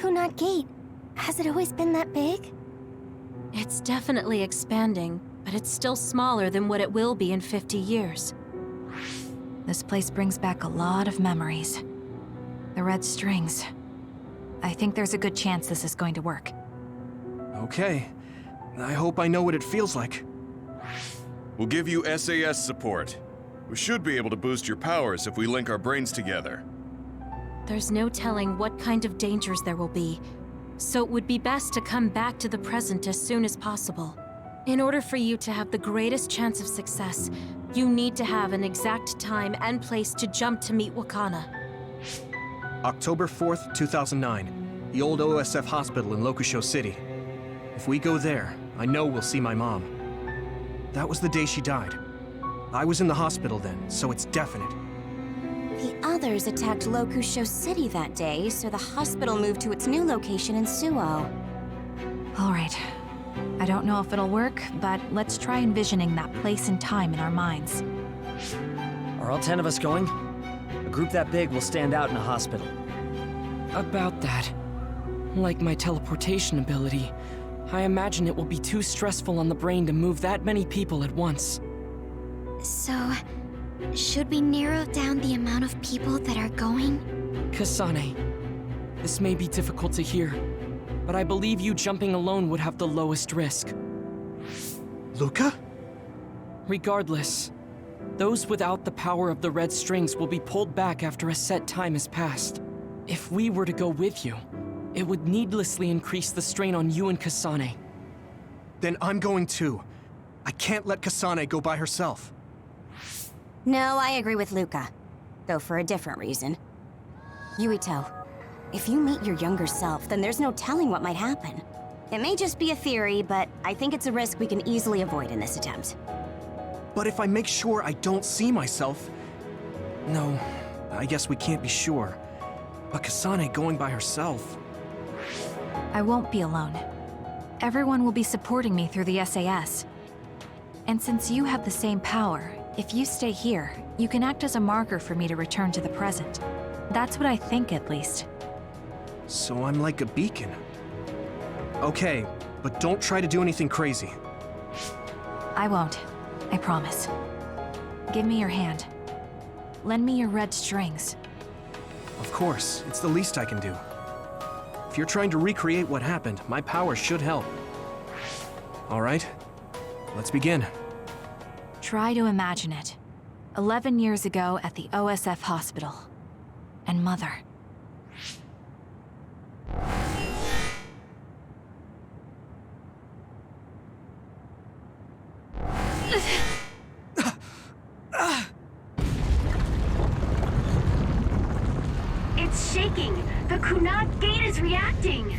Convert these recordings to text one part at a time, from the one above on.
Kunat Gate? Has it always been that big? It's definitely expanding, but it's still smaller than what it will be in 50 years. This place brings back a lot of memories. The red strings. I think there's a good chance this is going to work. Okay. I hope I know what it feels like. We'll give you SAS support. We should be able to boost your powers if we link our brains together. There's no telling what kind of dangers there will be, so it would be best to come back to the present as soon as possible. In order for you to have the greatest chance of success, you need to have an exact time and place to jump to meet Wakana. October 4th, 2009. The old OSF hospital in Lokusho City. If we go there, I know we'll see my mom. That was the day she died. I was in the hospital then, so it's definite. The others attacked Lokusho City that day, so the hospital moved to its new location in Suo. All right. I don't know if it'll work, but let's try envisioning that place and time in our minds. Are all 10 of us going? A group that big will stand out in a hospital. About that. Like my teleportation ability, I imagine it will be too stressful on the brain to move that many people at once. So, should we narrow down the amount of people that are going? Kasane, this may be difficult to hear, but I believe you jumping alone would have the lowest risk. Luca? Regardless, those without the power of the red strings will be pulled back after a set time has passed. If we were to go with you, it would needlessly increase the strain on you and Kasane. Then I'm going too. I can't let Kasane go by herself. No, I agree with Luca. Though for a different reason. Yuito, if you meet your younger self, then there's no telling what might happen. It may just be a theory, but I think it's a risk we can easily avoid in this attempt. But if I make sure I don't see myself... No, I guess we can't be sure. But Kasane going by herself... I won't be alone. Everyone will be supporting me through the SAS. And since you have the same power, if you stay here, you can act as a marker for me to return to the present. That's what I think, at least. So I'm like a beacon. Okay, but don't try to do anything crazy. I won't. I promise. Give me your hand. Lend me your red strings. Of course, it's the least I can do. If you're trying to recreate what happened, my power should help. All right, let's begin. Try to imagine it. 11 years ago at the OSF hospital. And Mother. It's shaking! The Kunat Gate is reacting!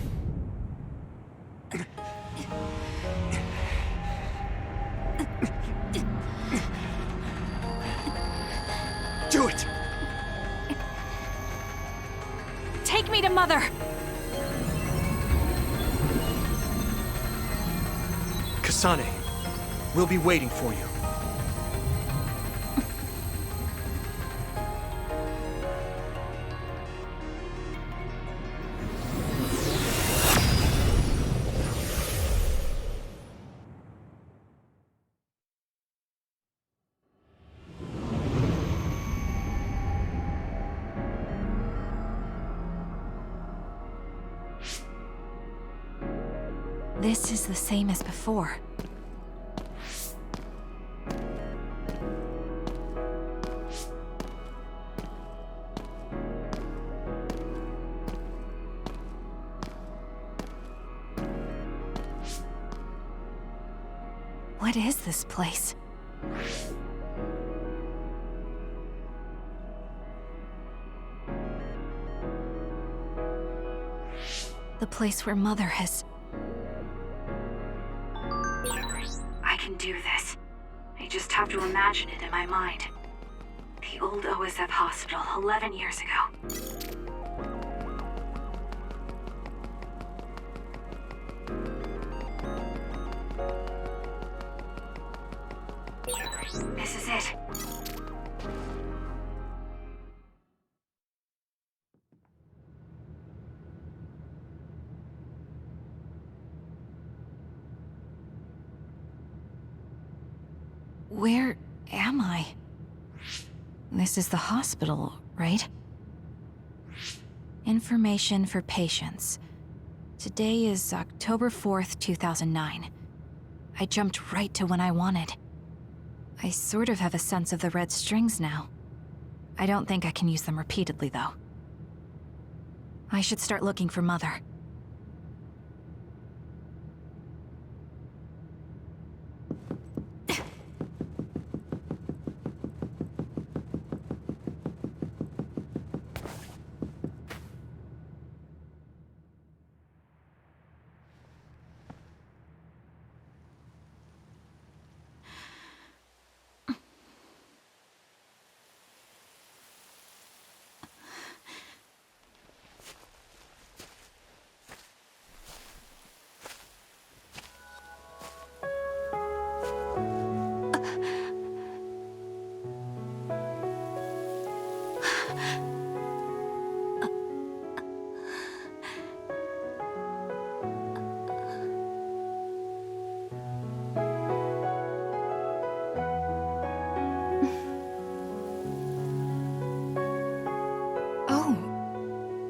Do it! Take me to Mother! Kasane, we'll be waiting for you. This is the same as before. What is this place? The place where Mother has... I can do this. I just have to imagine it in my mind. The old OSF hospital 11 years ago. This is it. Where am I? This is the hospital, right? Information for patients. Today is October 4th, 2009. I jumped right to when I wanted. I sort of have a sense of the red strings now. I don't think I can use them repeatedly, though. I should start looking for Mother.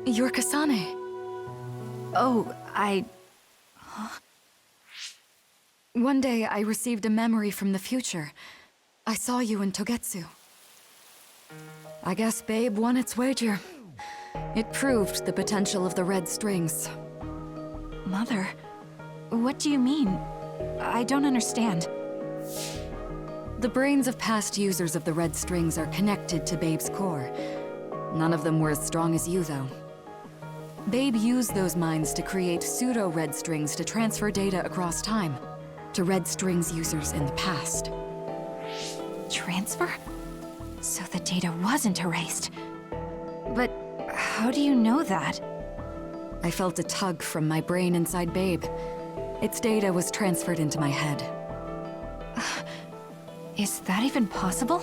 You're Kasane. Oh, One day I received a memory from the future. I saw you in Togetsu. I guess Babe won its wager. It proved the potential of the red strings. Mother? What do you mean? I don't understand. The brains of past users of the red strings are connected to Babe's core. None of them were as strong as you, though. Babe used those minds to create pseudo-red strings to transfer data across time to red strings users in the past. Transfer? So the data wasn't erased. But how do you know that? I felt a tug from my brain inside Babe. Its data was transferred into my head. Is that even possible?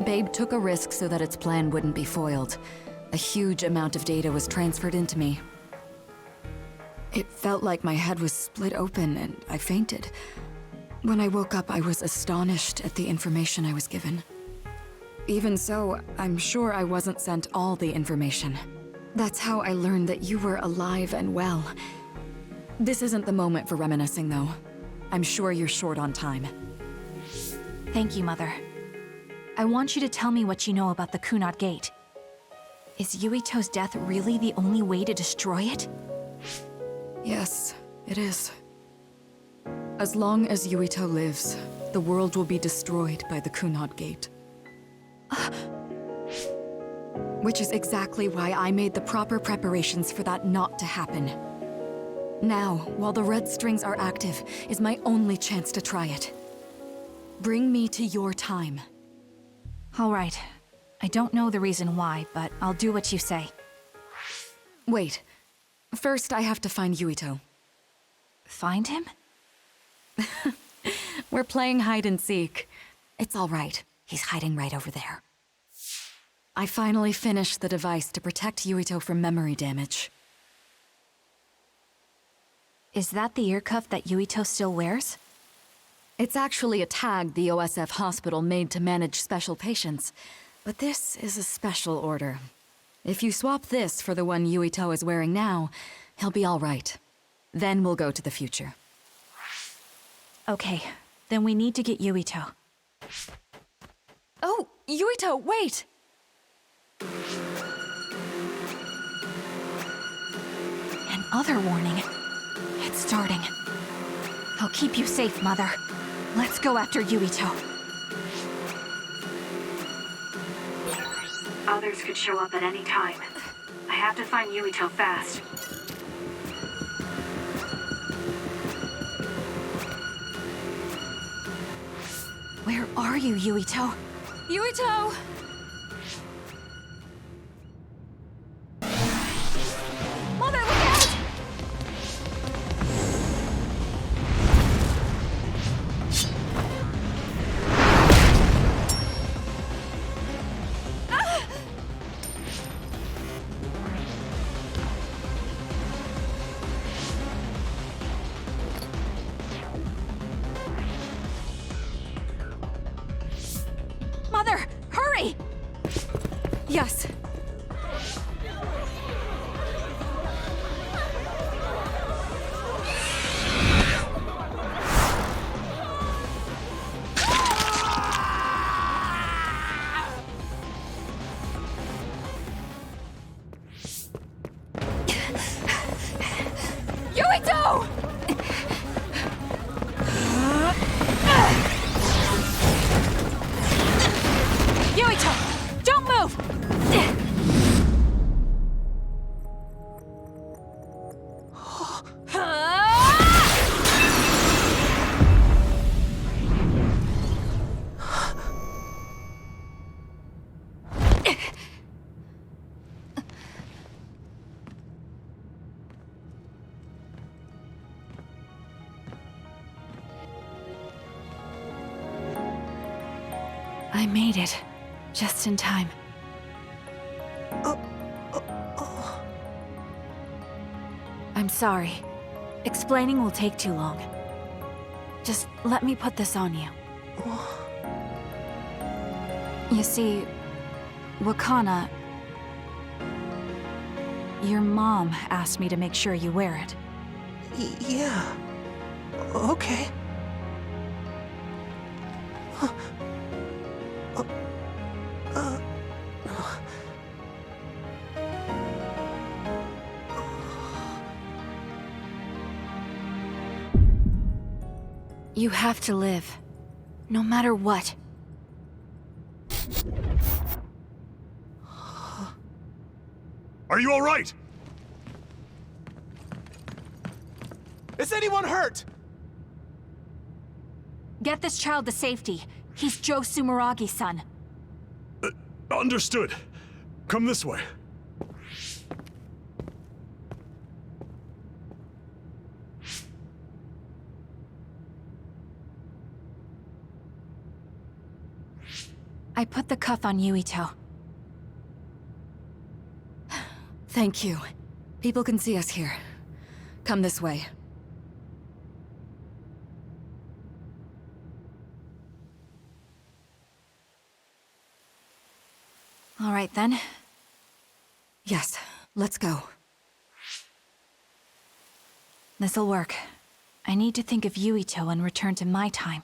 Babe took a risk so that its plan wouldn't be foiled. A huge amount of data was transferred into me. It felt like my head was split open and I fainted. When I woke up, I was astonished at the information I was given. Even so, I'm sure I wasn't sent all the information. That's how I learned that you were alive and well. This isn't the moment for reminiscing, though. I'm sure you're short on time. Thank you, Mother. I want you to tell me what you know about the Kunad Gate. Is Yuito's death really the only way to destroy it? Yes, it is. As long as Yuito lives, the world will be destroyed by the Kunad Gate. Which is exactly why I made the proper preparations for that not to happen. Now, while the red strings are active, is my only chance to try it. Bring me to your time. All right. I don't know the reason why, but I'll do what you say. Wait. First, I have to find Yuito. Find him? We're playing hide and seek. It's all right. He's hiding right over there. I finally finished the device to protect Yuito from memory damage. Is that the ear cuff that Yuito still wears? It's actually a tag the OSF hospital made to manage special patients. But this is a special order. If you swap this for the one Yuito is wearing now, he'll be all right. Then we'll go to the future. Okay, then we need to get Yuito. Oh, Yuito, wait! An other warning. It's starting. I'll keep you safe, Mother. Let's go after Yuito. Others could show up at any time. I have to find Yuito fast. Where are you, Yuito? Yuito! Mother, look out! Yes. Yuito! Yuito, don't move! I made it. Just in time. I'm sorry. Explaining will take too long. Just let me put this on you. You see, Wakana... Your mom asked me to make sure you wear it. Yeah. Okay. You have to live. No matter what. Are you all right? Is anyone hurt? Get this child to safety. He's Joe Sumeragi's son. Understood. Come this way. I put the cuff on Yuito. Thank you. People can see us here. Come this way. All right then. Yes, let's go. This'll work. I need to think of Yuito and return to my time.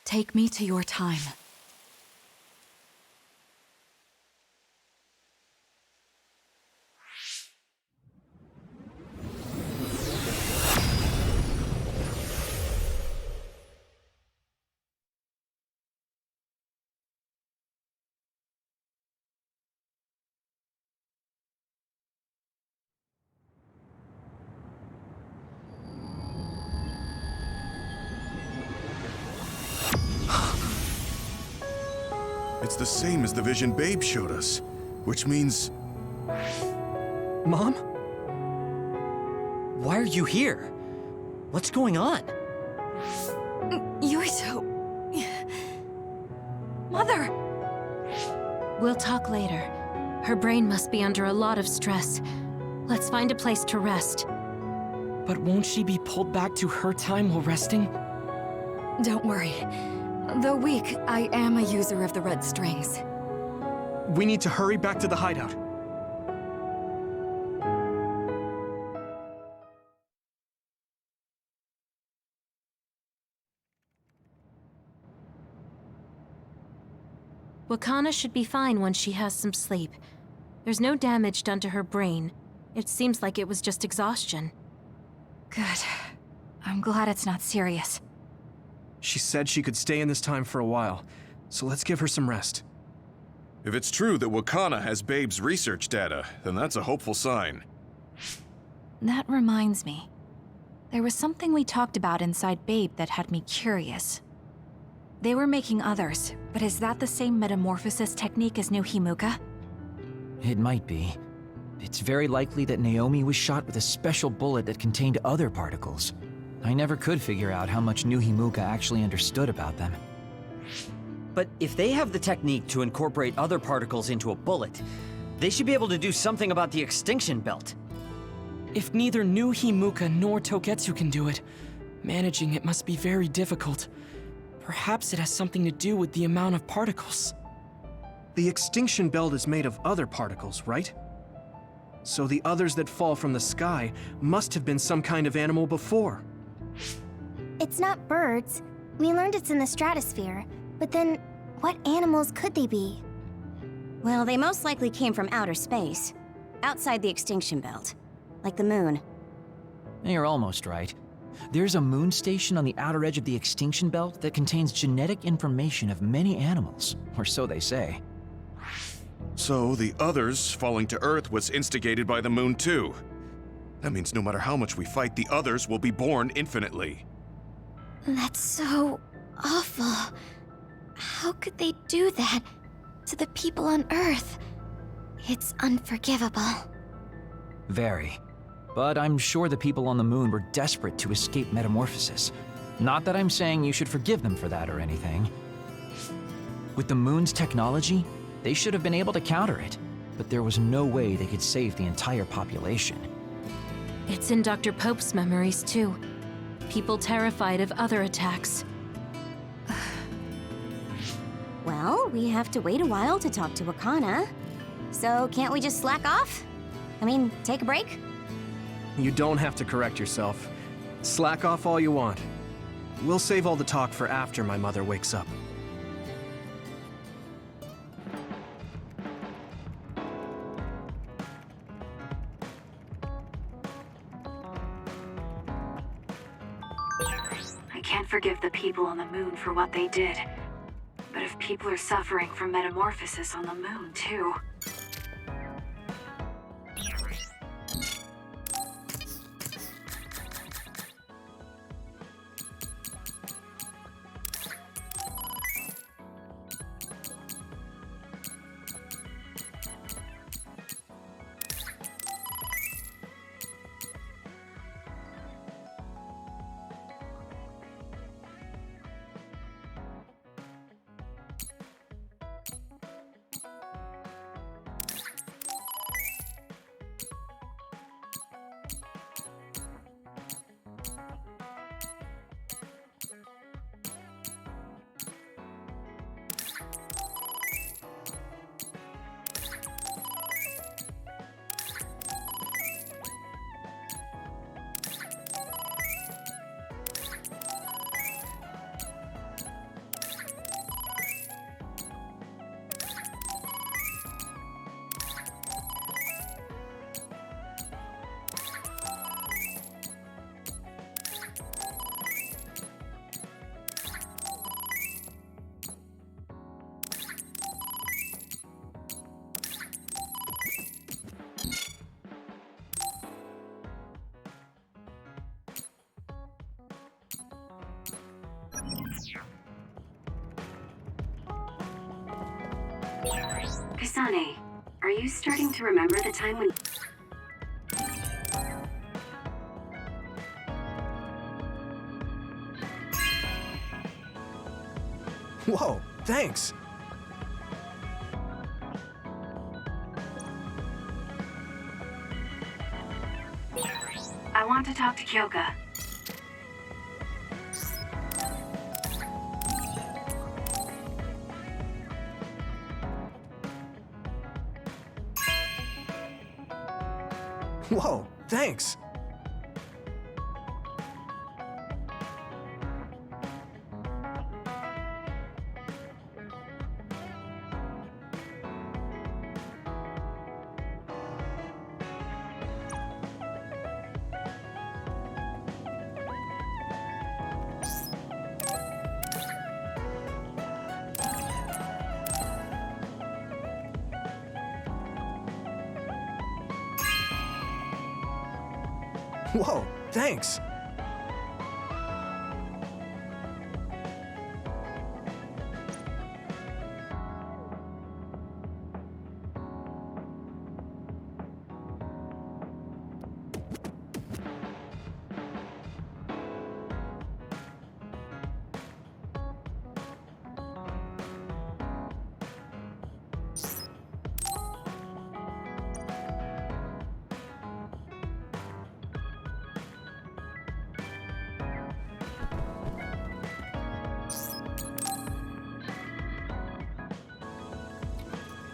Take me to your time. It's the same as the vision Babe showed us, which means... Mom? Why are you here? What's going on? Yuito... Mother! We'll talk later. Her brain must be under a lot of stress. Let's find a place to rest. But won't she be pulled back to her time while resting? Don't worry. Though weak, I am a user of the red strings. We need to hurry back to the hideout. Wakana should be fine when she has some sleep. There's no damage done to her brain. It seems like it was just exhaustion. Good. I'm glad it's not serious. She said she could stay in this time for a while, so let's give her some rest. If it's true that Wakana has Babe's research data, then that's a hopeful sign. That reminds me. There was something we talked about inside Babe that had me curious. They were making others, but is that the same metamorphosis technique as New Himuka? It might be. It's very likely that Naomi was shot with a special bullet that contained other particles. I never could figure out how much New Himuka actually understood about them. But if they have the technique to incorporate other particles into a bullet, they should be able to do something about the extinction belt. If neither New Himuka nor Togetsu can do it, managing it must be very difficult. Perhaps it has something to do with the amount of particles. The extinction belt is made of other particles, right? So the others that fall from the sky must have been some kind of animal before. It's not birds. We learned it's in the stratosphere. But then, what animals could they be? Well, they most likely came from outer space, outside the extinction belt, like the moon. You're almost right. There's a moon station on the outer edge of the extinction belt that contains genetic information of many animals, or so they say. So the others falling to Earth was instigated by the moon too. That means no matter how much we fight, the others will be born infinitely. That's so awful. How could they do that to the people on Earth? It's unforgivable. Very. But I'm sure the people on the moon were desperate to escape metamorphosis. Not that I'm saying you should forgive them for that or anything. With the moon's technology, they should have been able to counter it, but there was no way they could save the entire population. It's in Dr. Pope's memories, too. People terrified of other attacks. Well, we have to wait a while to talk to Wakana. So can't we just slack off? I mean, take a break? You don't have to correct yourself. Slack off all you want. We'll save all the talk for after my mother wakes up. I can't forgive the people on the moon for what they did. But if people are suffering from metamorphosis on the moon, too... Kasane, are you starting to remember the time when... Whoa, thanks! I want to talk to Kyoka. Whoa, thanks! Whoa, thanks!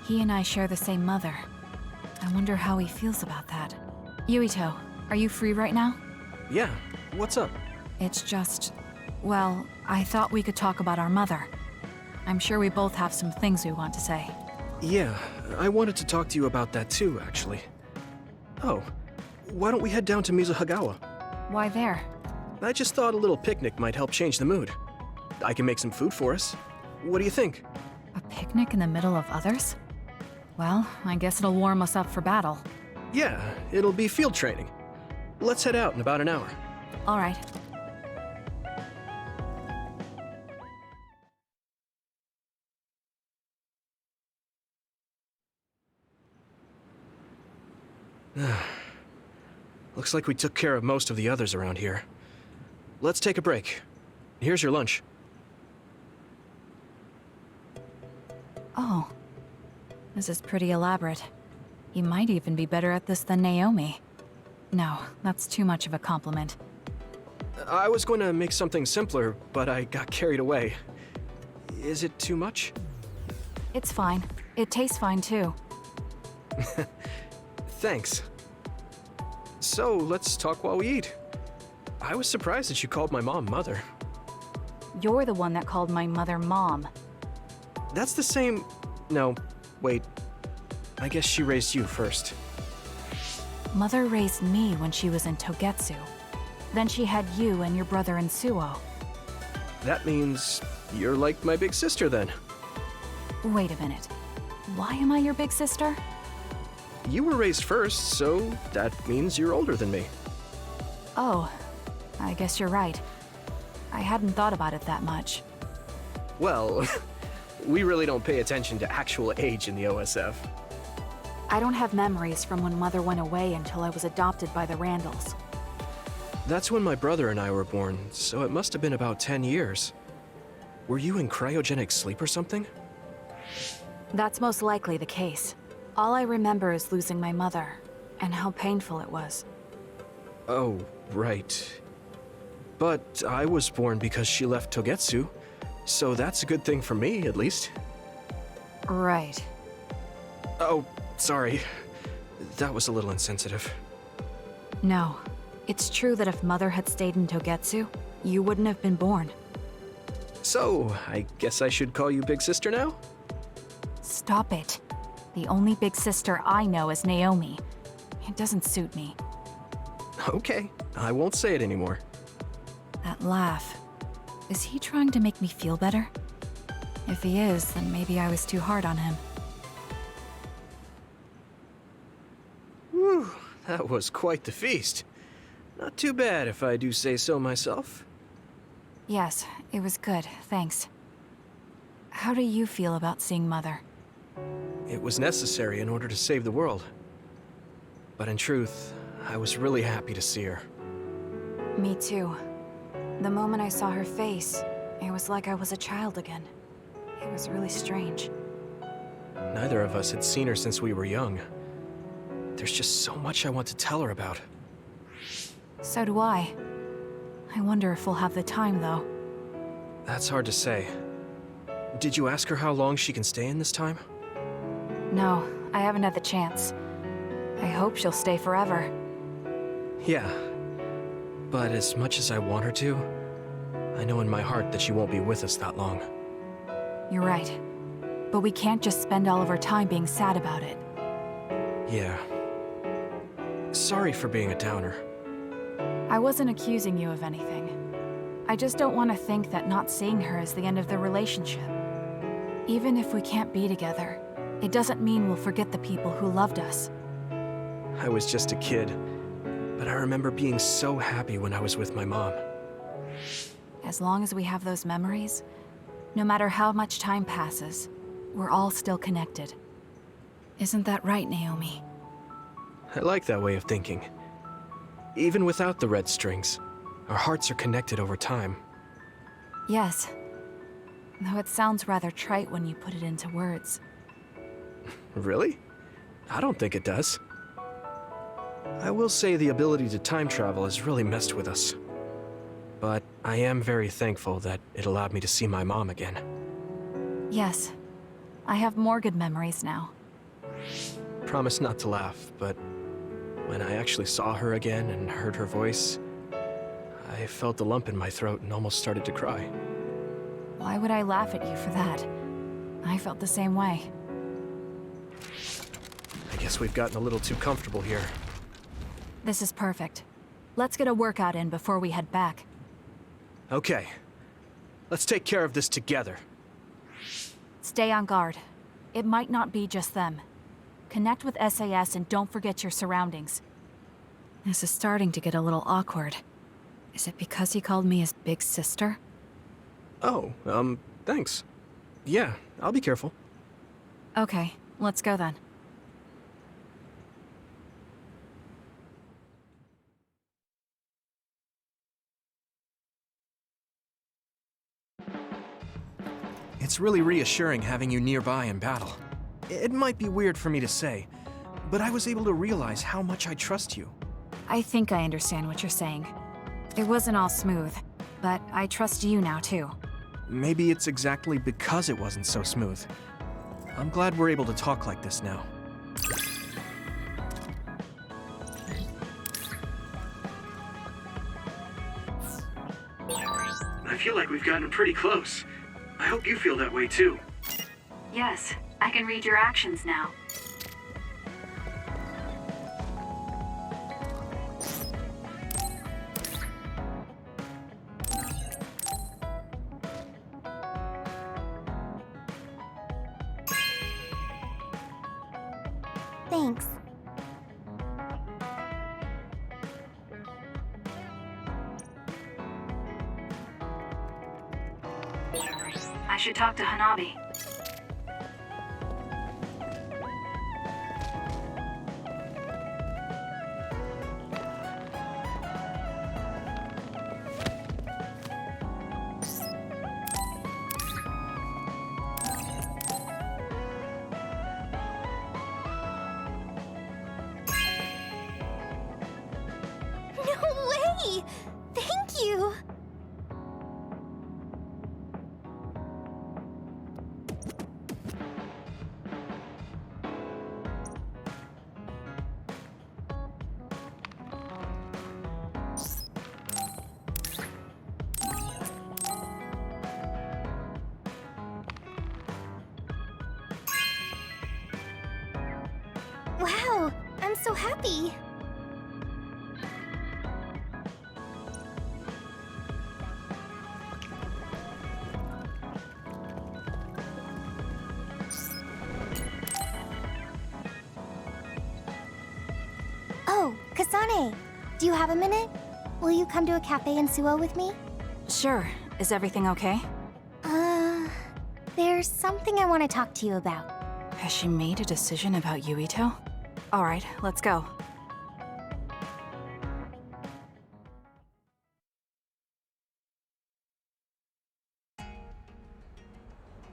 He and I share the same mother. I wonder how he feels about that. Yuito, are you free right now? Yeah, what's up? It's just... well, I thought we could talk about our mother. I'm sure we both have some things we want to say. Yeah, I wanted to talk to you about that too, actually. Oh, why don't we head down to Mizuhagawa? Why there? I just thought a little picnic might help change the mood. I can make some food for us. What do you think? A picnic in the middle of others? Well, I guess it'll warm us up for battle. Yeah, it'll be field training. Let's head out in about an hour. All right. Looks like we took care of most of the others around here. Let's take a break. Here's your lunch. Oh. This is pretty elaborate. You might even be better at this than Naomi. No, that's too much of a compliment. I was going to make something simpler, but I got carried away. Is it too much? It's fine. It tastes fine too. Thanks. So, let's talk while we eat. I was surprised that you called my mom Mother. You're the one that called my mother Mom. That's the same... No, wait. I guess she raised you first. Mother raised me when she was in Togetsu. Then she had you and your brother in Suo. That means you're like my big sister then. Wait a minute. Why am I your big sister? You were raised first, so that means you're older than me. Oh, I guess you're right. I hadn't thought about it that much. Well, we really don't pay attention to actual age in the OSF. I don't have memories from when Mother went away until I was adopted by the Randalls. That's when my brother and I were born, so it must have been about 10 years. Were you in cryogenic sleep or something? That's most likely the case. All I remember is losing my mother, and how painful it was. Oh, right. But I was born because she left Togetsu, so that's a good thing for me, at least. Right. Oh, sorry. That was a little insensitive. No. It's true that if Mother had stayed in Togetsu, you wouldn't have been born. So, I guess I should call you Big Sister now? Stop it. The only big sister I know is Naomi. It doesn't suit me. Okay, I won't say it anymore. That laugh. Is he trying to make me feel better? If he is, then maybe I was too hard on him. Whew, that was quite the feast. Not too bad if I do say so myself. Yes, it was good, thanks. How do you feel about seeing Mother? It was necessary in order to save the world. But in truth, I was really happy to see her. Me too. The moment I saw her face, it was like I was a child again. It was really strange. Neither of us had seen her since we were young. There's just so much I want to tell her about. So do I. I wonder if we'll have the time, though. That's hard to say. Did you ask her how long she can stay in this time? No, I haven't had the chance. I hope she'll stay forever. Yeah. But as much as I want her to, I know in my heart that she won't be with us that long. You're right. But we can't just spend all of our time being sad about it. Yeah. Sorry for being a downer. I wasn't accusing you of anything. I just don't want to think that not seeing her is the end of the relationship. Even if we can't be together, it doesn't mean we'll forget the people who loved us. I was just a kid, but I remember being so happy when I was with my mom. As long as we have those memories, no matter how much time passes, we're all still connected. Isn't that right, Naomi? I like that way of thinking. Even without the red strings, our hearts are connected over time. Yes. Though it sounds rather trite when you put it into words. Really? I don't think it does. I will say the ability to time travel has really messed with us. But I am very thankful that it allowed me to see my mom again. Yes. I have more good memories now. Promise not to laugh, but when I actually saw her again and heard her voice, I felt a lump in my throat and almost started to cry. Why would I laugh at you for that? I felt the same way. I guess we've gotten a little too comfortable here. This is perfect. Let's get a workout in before we head back. Okay. Let's take care of this together. Stay on guard. It might not be just them. Connect with SAS and don't forget your surroundings. This is starting to get a little awkward. Is it because he called me his big sister? Oh, thanks. Yeah, I'll be careful. Okay, let's go then. It's really reassuring having you nearby in battle. It might be weird for me to say, but I was able to realize how much I trust you. I think I understand what you're saying. It wasn't all smooth, but I trust you now too. Maybe it's exactly because it wasn't so smooth. I'm glad we're able to talk like this now. I feel like we've gotten pretty close. I hope you feel that way too. Yes, I can read your actions now. Thanks. I should talk to Hanabi. No way! Thank you! Wow, I'm so happy. Oh, Kasane, do you have a minute? Will you come to a cafe in Suo with me? Sure. Is everything okay? There's something I want to talk to you about. Has she made a decision about Yuito? Alright, let's go.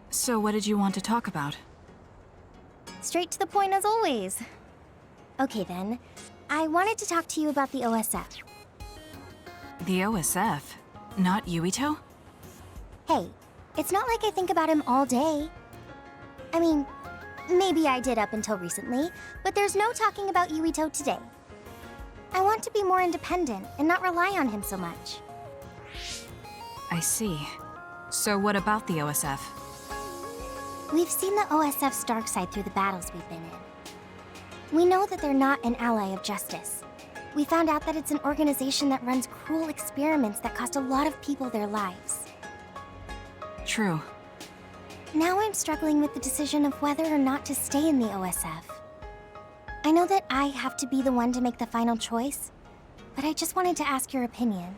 So what did you want to talk about? Straight to the point as always. Okay then, I wanted to talk to you about the OSF. The OSF? Not Yuito? Hey, it's not like I think about him all day. I mean, maybe I did up until recently, but there's no talking about Yuito today. I want to be more independent and not rely on him so much. I see. So what about the OSF? We've seen the OSF's dark side through the battles we've been in. We know that they're not an ally of justice. We found out that it's an organization that runs cruel experiments that cost a lot of people their lives. True. Now I'm struggling with the decision of whether or not to stay in the OSF. I know that I have to be the one to make the final choice, but I just wanted to ask your opinion.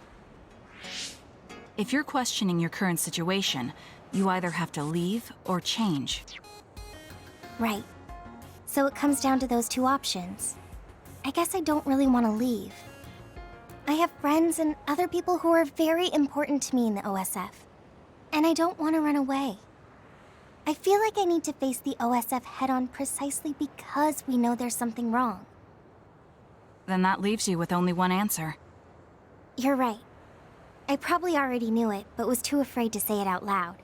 If you're questioning your current situation, you either have to leave or change. Right. So it comes down to those two options. I guess I don't really want to leave. I have friends and other people who are very important to me in the OSF, and I don't want to run away. I feel like I need to face the OSF head-on precisely because we know there's something wrong. Then that leaves you with only one answer. You're right. I probably already knew it, but was too afraid to say it out loud.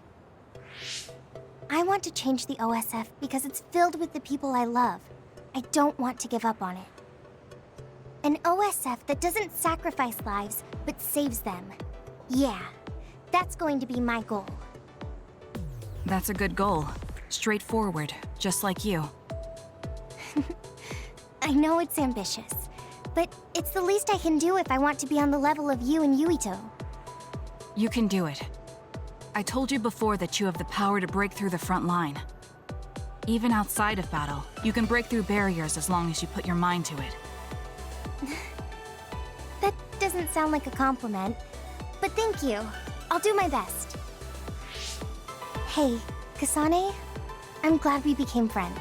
I want to change the OSF because it's filled with the people I love, I don't want to give up on it. An OSF that doesn't sacrifice lives, but saves them. Yeah, that's going to be my goal. That's a good goal. Straightforward, just like you. I know it's ambitious, but it's the least I can do if I want to be on the level of you and Yuito. You can do it. I told you before that you have the power to break through the front line. Even outside of battle, you can break through barriers as long as you put your mind to it. That doesn't sound like a compliment, but thank you. I'll do my best. Hey, Kasane, I'm glad we became friends.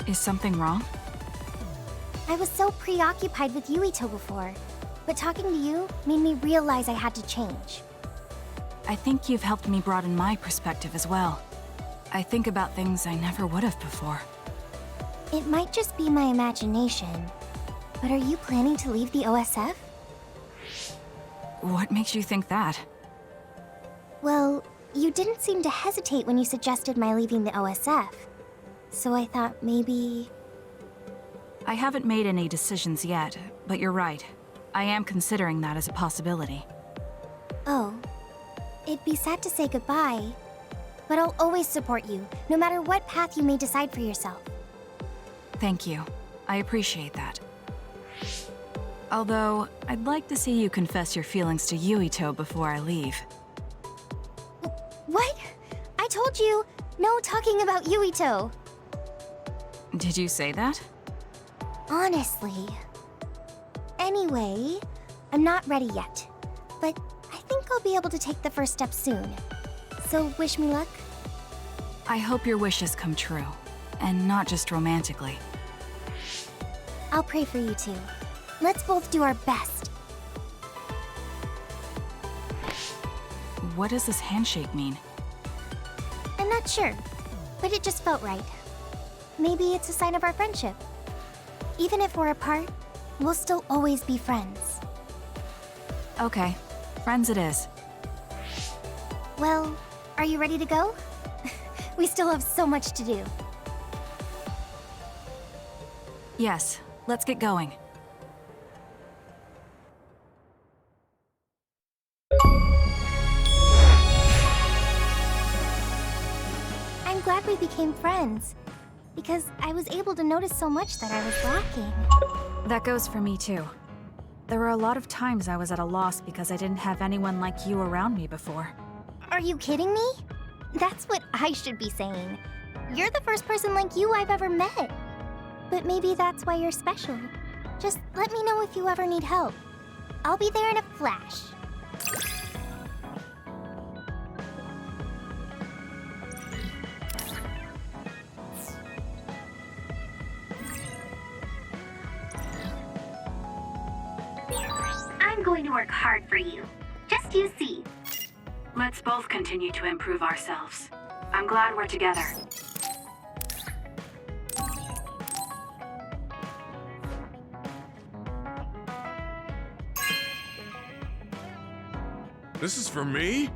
Is something wrong? I was so preoccupied with Yuito before, but talking to you made me realize I had to change. I think you've helped me broaden my perspective as well. I think about things I never would have before. It might just be my imagination, but are you planning to leave the OSF? What makes you think that? Well, you didn't seem to hesitate when you suggested my leaving the OSF. So I thought maybe... I haven't made any decisions yet, but you're right. I am considering that as a possibility. Oh. It'd be sad to say goodbye, but I'll always support you, no matter what path you may decide for yourself. Thank you. I appreciate that. Although, I'd like to see you confess your feelings to Yuito before I leave. What? I told you, no talking about Yuito. Did you say that? Honestly. Anyway, I'm not ready yet, but I think I'll be able to take the first step soon. So wish me luck. I hope your wishes come true, and not just romantically. I'll pray for you too. Let's both do our best. What does this handshake mean? I'm not sure, but it just felt right. Maybe it's a sign of our friendship. Even if we're apart, we'll still always be friends. Okay, friends it is. Well, are you ready to go? We still have so much to do. Yes, let's get going. I'm glad we became friends, because I was able to notice so much that I was lacking. That goes for me too. There were a lot of times I was at a loss because I didn't have anyone like you around me before. Are you kidding me? That's what I should be saying. You're the first person like you I've ever met. But maybe that's why you're special. Just let me know if you ever need help. I'll be there in a flash. I'm going to work hard for you. Just you see. Let's both continue to improve ourselves. I'm glad we're together. This is for me?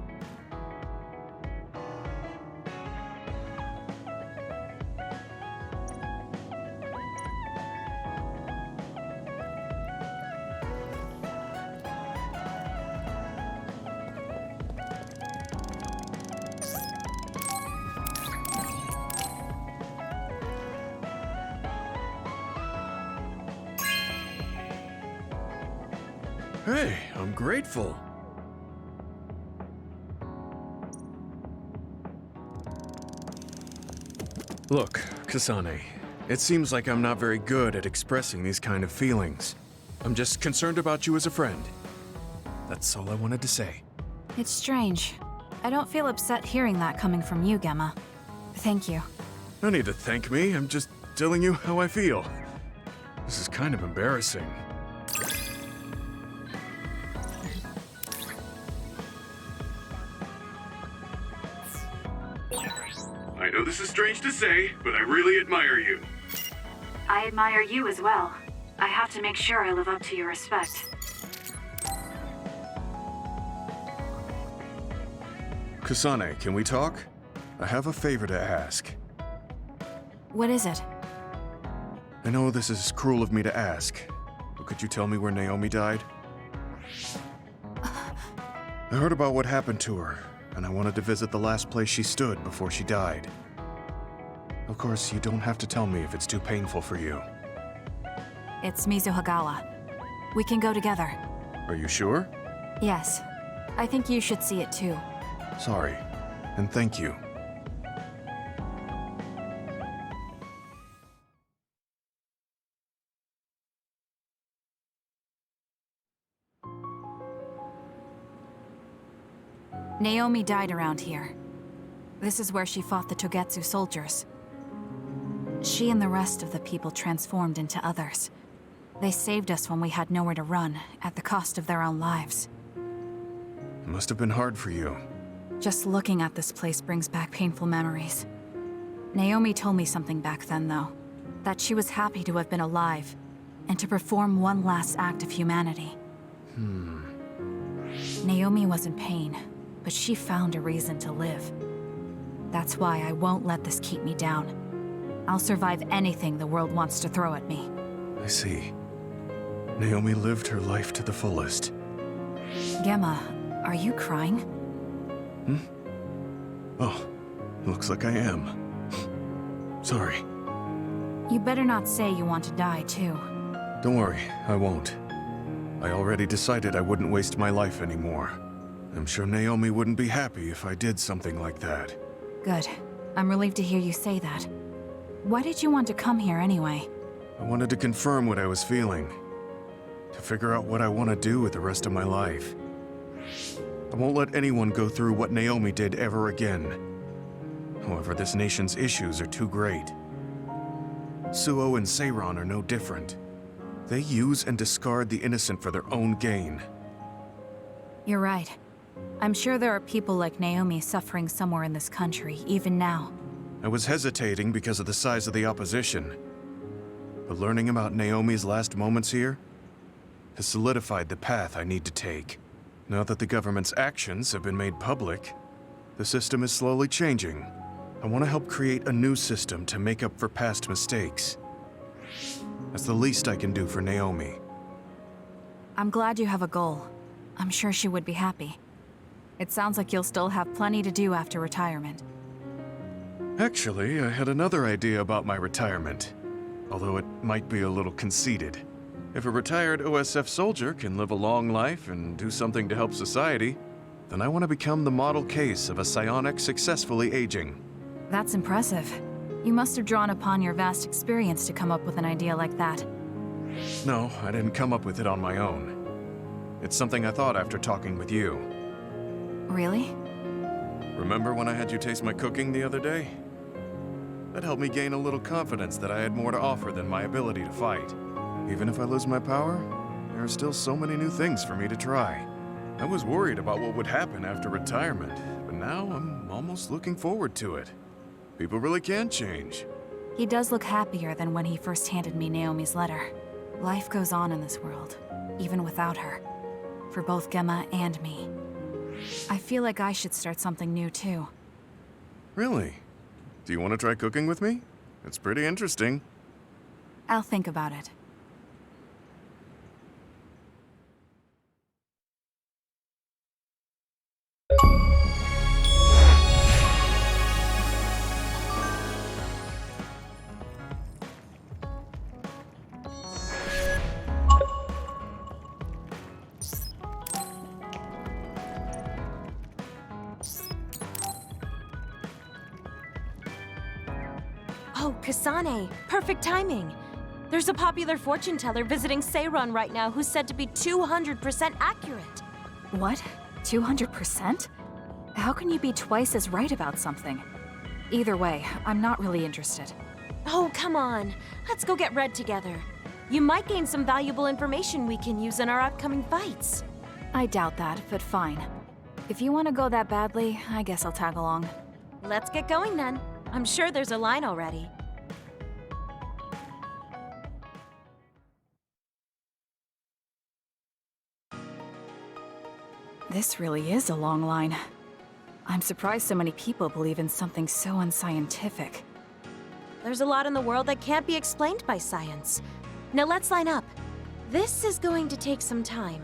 Hey, I'm grateful. Look, Kasane, it seems like I'm not very good at expressing these kind of feelings. I'm just concerned about you as a friend. That's all I wanted to say. It's strange. I don't feel upset hearing that coming from you, Gemma. Thank you. No need to thank me, I'm just telling you how I feel. This is kind of embarrassing. I know this is strange to say, but I really admire you. I admire you as well. I have to make sure I live up to your respect. Kasane, can we talk? I have a favor to ask. What is it? I know this is cruel of me to ask, but could you tell me where Naomi died? I heard about what happened to her, and I wanted to visit the last place she stood before she died. Of course, you don't have to tell me if it's too painful for you. It's Mizuhagawa. We can go together. Are you sure? Yes. I think you should see it too. Sorry, and thank you. Naomi died around here. This is where she fought the Togetsu soldiers. She and the rest of the people transformed into others. They saved us when we had nowhere to run, at the cost of their own lives. It must have been hard for you. Just looking at this place brings back painful memories. Naomi told me something back then, though. That she was happy to have been alive, and to perform one last act of humanity. Naomi was in pain, but she found a reason to live. That's why I won't let this keep me down. I'll survive anything the world wants to throw at me. I see. Naomi lived her life to the fullest. Gemma, are you crying? Oh, looks like I am. Sorry. You better not say you want to die, too. Don't worry, I won't. I already decided I wouldn't waste my life anymore. I'm sure Naomi wouldn't be happy if I did something like that. Good. I'm relieved to hear you say that. Why did you want to come here anyway? I wanted to confirm what I was feeling. To figure out what I want to do with the rest of my life. I won't let anyone go through what Naomi did ever again. However, this nation's issues are too great. Suo and Seiron are no different. They use and discard the innocent for their own gain. You're right. I'm sure there are people like Naomi suffering somewhere in this country, even now. I was hesitating because of the size of the opposition. But learning about Naomi's last moments here has solidified the path I need to take. Now that the government's actions have been made public, the system is slowly changing. I want to help create a new system to make up for past mistakes. That's the least I can do for Naomi. I'm glad you have a goal. I'm sure she would be happy. It sounds like you'll still have plenty to do after retirement. Actually, I had another idea about my retirement, although it might be a little conceited. If a retired OSF soldier can live a long life and do something to help society, then I want to become the model case of a psionic successfully aging. That's impressive. You must have drawn upon your vast experience to come up with an idea like that. No, I didn't come up with it on my own. It's something I thought after talking with you. Really? Remember when I had you taste my cooking the other day? That helped me gain a little confidence that I had more to offer than my ability to fight. Even if I lose my power, there are still so many new things for me to try. I was worried about what would happen after retirement, but now I'm almost looking forward to it. People really can change. He does look happier than when he first handed me Naomi's letter. Life goes on in this world, even without her. For both Gemma and me. I feel like I should start something new too. Really? Do you want to try cooking with me? It's pretty interesting. I'll think about it. Oh, Kasane! Perfect timing! There's a popular fortune teller visiting Seiron right now who's said to be 200% accurate. What? 200%? How can you be twice as right about something? Either way, I'm not really interested. Oh, come on. Let's go get Red together. You might gain some valuable information we can use in our upcoming fights. I doubt that, but fine. If you want to go that badly, I guess I'll tag along. Let's get going then. I'm sure there's a line already. This really is a long line. I'm surprised so many people believe in something so unscientific. There's a lot in the world that can't be explained by science. Now let's line up. This is going to take some time.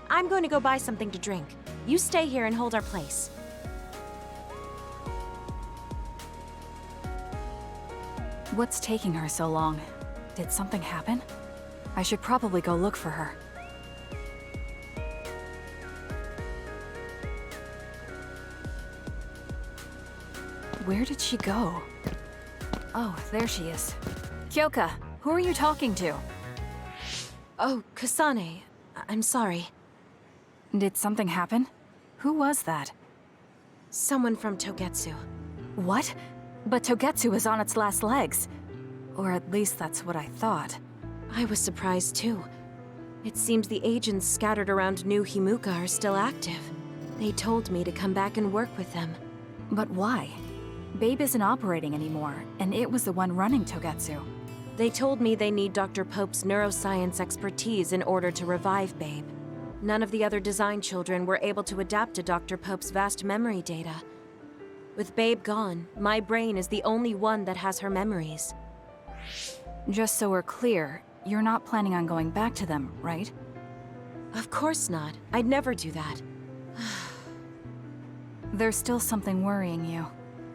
I'm going to go buy something to drink. You stay here and hold our place. What's taking her so long? Did something happen? I should probably go look for her. Where did she go? Oh, there she is. Kyoka, who are you talking to? Oh, Kasane. I'm sorry. Did something happen? Who was that? Someone from Togetsu. What? But Togetsu is on its last legs. Or at least that's what I thought. I was surprised too. It seems the agents scattered around New Himuka are still active. They told me to come back and work with them. But why? Babe isn't operating anymore, and it was the one running Togetsu. They told me they need Dr. Pope's neuroscience expertise in order to revive Babe. None of the other design children were able to adapt to Dr. Pope's vast memory data. With Babe gone, my brain is the only one that has her memories. Just so we're clear, you're not planning on going back to them, right? Of course not. I'd never do that. There's still something worrying you.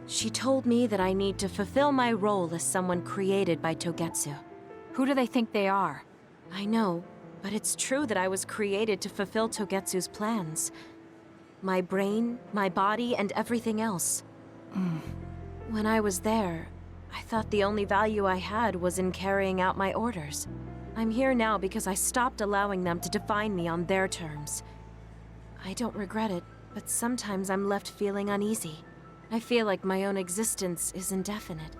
She told me that I need to fulfill my role as someone created by Togetsu. Who do they think they are? I know, but it's true that I was created to fulfill Togetsu's plans. My brain, my body, and everything else. When I was there, I thought the only value I had was in carrying out my orders. I'm here now because I stopped allowing them to define me on their terms. I don't regret it, but sometimes I'm left feeling uneasy. I feel like my own existence is indefinite.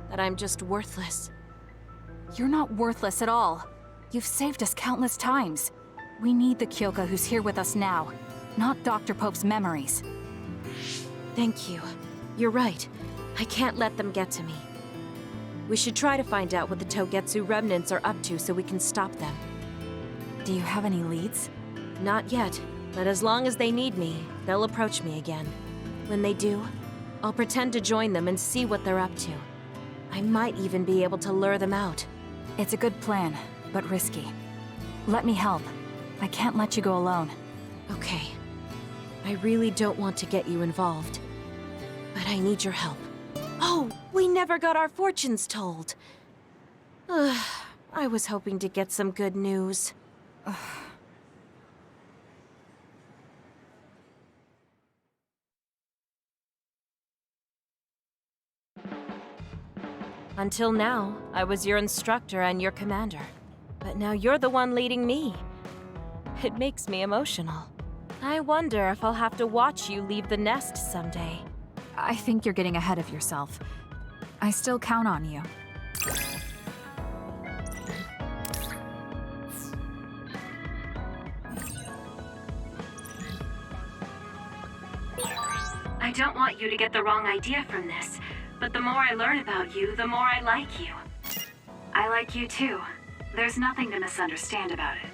That I'm just worthless. You're not worthless at all. You've saved us countless times. We need the Kyoka who's here with us now, not Dr. Pope's memories. Thank you. You're right. I can't let them get to me. We should try to find out what the Togetsu remnants are up to so we can stop them. Do you have any leads? Not yet, but as long as they need me, they'll approach me again. When they do, I'll pretend to join them and see what they're up to. I might even be able to lure them out. It's a good plan, but risky. Let me help. I can't let you go alone. Okay. I really don't want to get you involved, but I need your help. Oh, we never got our fortunes told. I was hoping to get some good news. Until now, I was your instructor and your commander. But now you're the one leading me. It makes me emotional. I wonder if I'll have to watch you leave the nest someday. I think you're getting ahead of yourself. I still count on you. I don't want you to get the wrong idea from this, but the more I learn about you, the more I like you. I like you too. There's nothing to misunderstand about it.